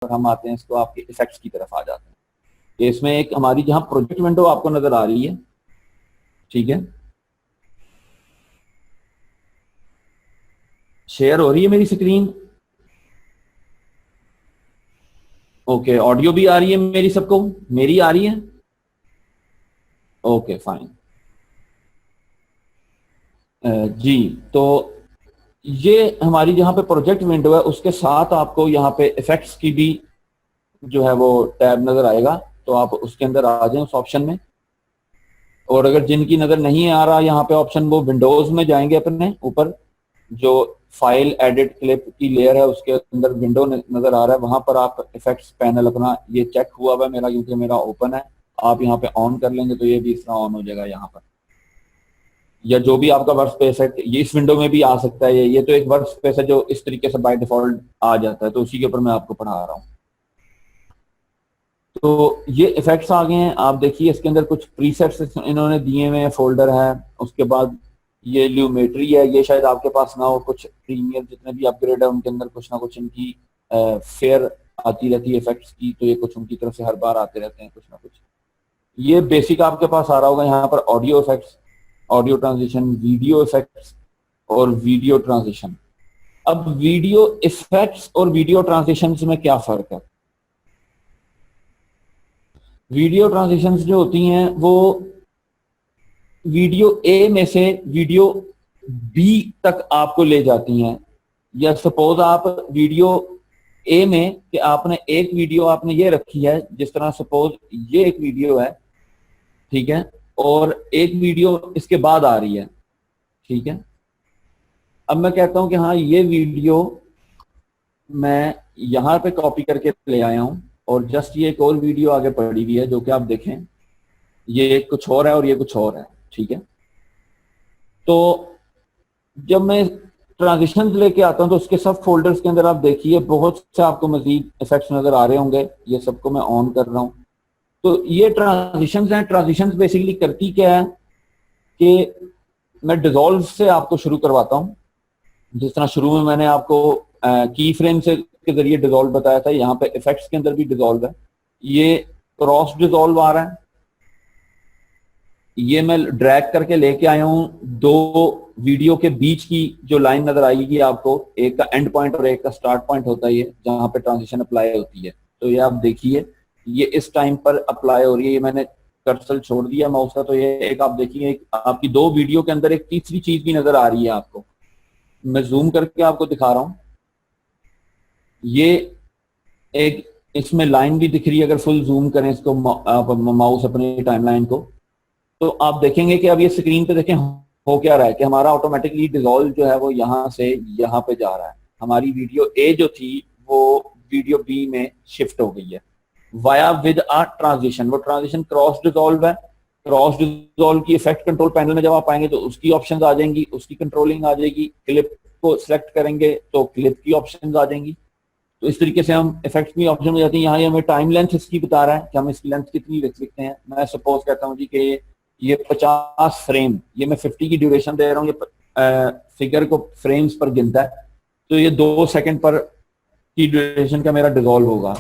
और हम आते हैं इसको आपके इफेक्ट्स की तरफ आ जाते हैं। इसमें एक हमारी जहां प्रोजेक्ट विंडो आपको नजर आ रही है, ठीक है, शेयर हो रही है मेरी स्क्रीन? ओके, ऑडियो भी आ रही है मेरी सबको? मेरी आ रही है? Okay fine. जी, तो ये हमारी जहां पे प्रोजेक्ट विंडो है उसके साथ आपको यहाँ पे इफेक्ट्स की भी जो है वो टैब नजर आएगा, तो आप उसके अंदर आ जाएं उस ऑप्शन में। और अगर जिनकी नजर नहीं आ रहा यहाँ पे ऑप्शन, वो विंडोज में जाएंगे अपने ऊपर, जो फाइल एडिट क्लिप की लेयर है उसके अंदर विंडो नजर आ रहा है, वहां पर आप इफेक्ट्स पैनल अपना ये चेक हुआ हुआ है मेरा, क्योंकि मेरा ओपन है, आप यहाँ पे ऑन कर लेंगे तो ये भी इस तरह ऑन हो जाएगा यहाँ पर। या जो भी आपका वर्क स्पेस है ये इस विंडो में भी आ सकता है, ये तो एक वर्क स्पेस है जो इस तरीके से बाय डिफॉल्ट आ जाता है, तो उसी के ऊपर मैं आपको पढ़ा रहा हूँ। तो ये इफेक्ट्स आ गए हैं, आप देखिए इसके अंदर कुछ प्रीसेट्स इन्होंने दिए हुए हैं, फोल्डर है, उसके बाद ये ल्यूमेट्री है, ये शायद आपके पास ना हो, कुछ प्रीमियर जितने भी अपग्रेड है उनके अंदर कुछ ना कुछ इनकी फेयर आती रहती है इफेक्ट्स की, तो ये कुछ उनकी तरफ से हर बार आते रहते हैं कुछ ना कुछ। ये बेसिक आपके पास आ रहा होगा यहाँ पर, audio effects, audio transition, video effects और वीडियो ट्रांजिशन। अब वीडियो इफेक्ट्स और वीडियो ट्रांजिशन में क्या फर्क है? वीडियो ट्रांजिशंस जो होती हैं वो वीडियो ए में से वीडियो बी तक आपको ले जाती हैं। या सपोज आप वीडियो ए में कि आपने एक वीडियो आपने ये रखी है, जिस तरह सपोज ये एक वीडियो है, ठीक है, और एक वीडियो इसके बाद आ रही है, ठीक है। अब मैं कहता हूं कि हाँ ये वीडियो मैं यहां पे कॉपी करके ले आया हूं और जस्ट ये एक और वीडियो आगे पड़ी हुई है जो कि आप देखें ये कुछ और है और ये कुछ और है, ठीक है। तो जब मैं ट्रांजिशन लेके आता हूं तो उसके सब फोल्डर्स के अंदर आप देखिए बहुत से आपको मजीद इफेक्ट्स नजर आ रहे होंगे, ये सबको मैं ऑन कर रहा हूं। तो ये ट्रांजिशंस हैं। ट्रांजिशंस बेसिकली करती क्या है कि मैं डिजोल्व से आपको शुरू करवाता हूं, जिस तरह शुरू में मैंने आपको की फ्रेम से के जरिए डिजोल्व बताया था, यहाँ पे इफेक्ट्स के अंदर भी डिजोल्व है। ये क्रॉस डिजोल्व आ रहा है, ये मैं ड्रैग करके लेके आया हूं दो वीडियो के बीच की जो लाइन नजर आएगी आपको, एक का एंड पॉइंट और एक का स्टार्ट पॉइंट होता है, ये जहां पे ट्रांजिशन अप्लाई होती है। तो ये आप देखिए ये इस टाइम पर अप्लाई हो रही है, ये मैंने कर्सर छोड़ दिया माउस का, तो ये एक आप देखिए आपकी दो वीडियो के अंदर एक तीसरी चीज भी नजर आ रही है आपको। मैं जूम करके आपको दिखा रहा हूं, ये एक इसमें लाइन भी दिख रही है, अगर फुल जूम करें इसको आप माउस अपनी टाइमलाइन को, तो आप देखेंगे कि अब ये स्क्रीन पे देखें हो क्या रहा है कि हमारा ऑटोमेटिकली डिजोल्व जो है वो यहाँ से यहाँ पे जा रहा है। हमारी वीडियो ए जो थी वो वीडियो बी में शिफ्ट हो गई है वाया विद अ ट्रांजिशन। वो ट्रांजिशन क्रॉस डिजोल्व है। क्रॉस डिजोल्व की इफेक्ट कंट्रोल पैनल में जब आप आएंगे तो उसकी ऑप्शंस आ जाएंगी, उसकी कंट्रोलिंग आ जाएगी। क्लिप को सिलेक्ट करेंगे तो क्लिप की ऑप्शंस आ जाएंगी। तो इस तरीके से हम इफेक्ट की ऑप्शन में जाते हैं। यहाँ ये हमें टाइम लेंथ इसकी बता रहा है कि हम इसकी लेंथ कितनी रख सकते हैं। मैं सपोज कहता हूँ जी कि ये 50 फ्रेम, ये मैं 50 की ड्यूरेशन दे रहा हूँ, ये फिगर को फ्रेम्स पर गिनता है, तो ये 2 सेकंड पर की ड्यूरेशन का मेरा डिजोल्व होगा।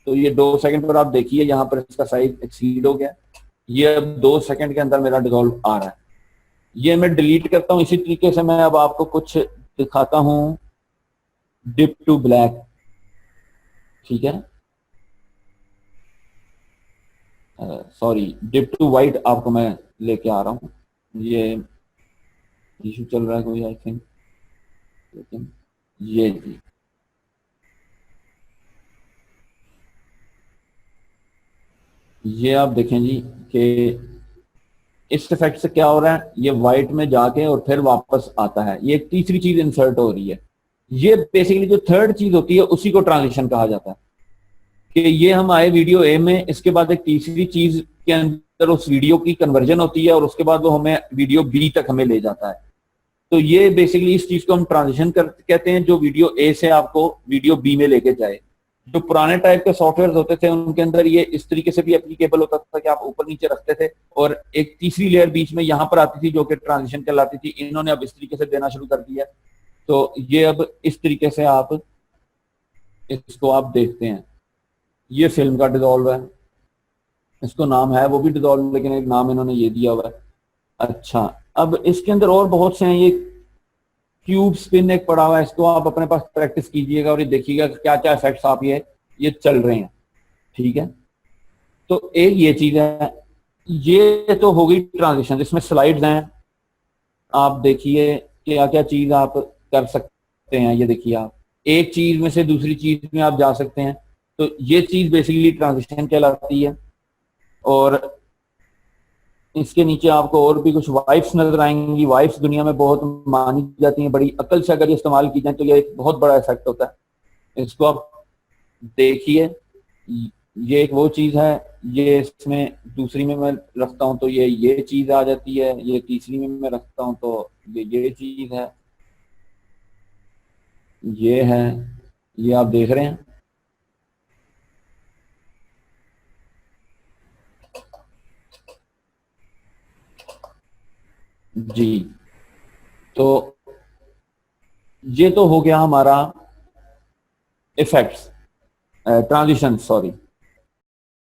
तो ये 2 सेकंड पर आप देखिए यहाँ पर इसका साइज एक्सीड हो गया, ये अब 2 सेकंड के अंदर मेरा डिजोल्व आ रहा है। ये मैं डिलीट करता हूँ। इसी तरीके से मैं अब आपको कुछ दिखाता हूँ, डिप टू ब्लैक, ठीक है, सॉरी डिप टू वाइट आपको मैं लेके आ रहा हूँ। ये इशू चल रहा है कोई आई थिंक, लेकिन ये जी ये आप देखें जी कि इस इफेक्ट से क्या हो रहा है, ये व्हाइट में जाके और फिर वापस आता है, ये एक तीसरी चीज इंसर्ट हो रही है। ये बेसिकली जो थर्ड चीज होती है उसी को ट्रांजिशन कहा जाता है कि ये हम आए वीडियो ए में, इसके बाद एक तीसरी चीज के अंदर उस वीडियो की कन्वर्जन होती है और उसके बाद वो हमें वीडियो बी तक हमें ले जाता है। तो ये बेसिकली इस चीज को हम ट्रांजिशन कहते हैं, जो वीडियो ए से आपको वीडियो बी में लेके जाए। जो पुराने टाइप के सॉफ्टवेयर होते थे उनके अंदर ये इस तरीके से भी एप्लीकेबल होता था कि आप ऊपर नीचे रखते थे और एक तीसरी लेयर बीच में यहाँ पर आती थी जो कि ट्रांजिशन कहलाती थी। इन्होंने अब इस तरीके से देना शुरू कर दिया। तो ये अब इस तरीके से आप इसको आप देखते हैं। ये फिल्म का डिजोल्व है, इसको नाम है वो भी डिजोल्व, लेकिन एक नाम इन्होंने ये दिया हुआ है। अच्छा, अब इसके अंदर और बहुत से हैं। ये क्यूब स्पिन एक पड़ा हुआ है, इसको आप अपने पास प्रैक्टिस कीजिएगा और ये देखिएगा क्या क्या इफेक्ट्स आप ये चल रहे हैं। ठीक है, तो एक ये चीज है। ये तो हो गई ट्रांजिशन, इसमें स्लाइड्स हैं। आप देखिए क्या क्या चीज आप कर सकते हैं। ये देखिए, आप एक चीज में से दूसरी चीज में आप जा सकते हैं। तो ये चीज बेसिकली ट्रांजिशन कहलाती है। और इसके नीचे आपको और भी कुछ वाइफ्स नजर आएंगी। वाइफ्स दुनिया में बहुत मानी जाती हैं, बड़ी अकल से अगर ये इस्तेमाल की जाए तो ये एक बहुत बड़ा इफेक्ट होता है। इसको आप देखिए, ये एक वो चीज है। ये इसमें दूसरी में मैं रखता हूं तो ये चीज आ जाती है, ये तीसरी में मैं रखता हूं तो ये चीज है, ये है, ये आप देख रहे हैं। जी, तो ये तो हो गया हमारा इफेक्ट्स, ट्रांजिशन, सॉरी।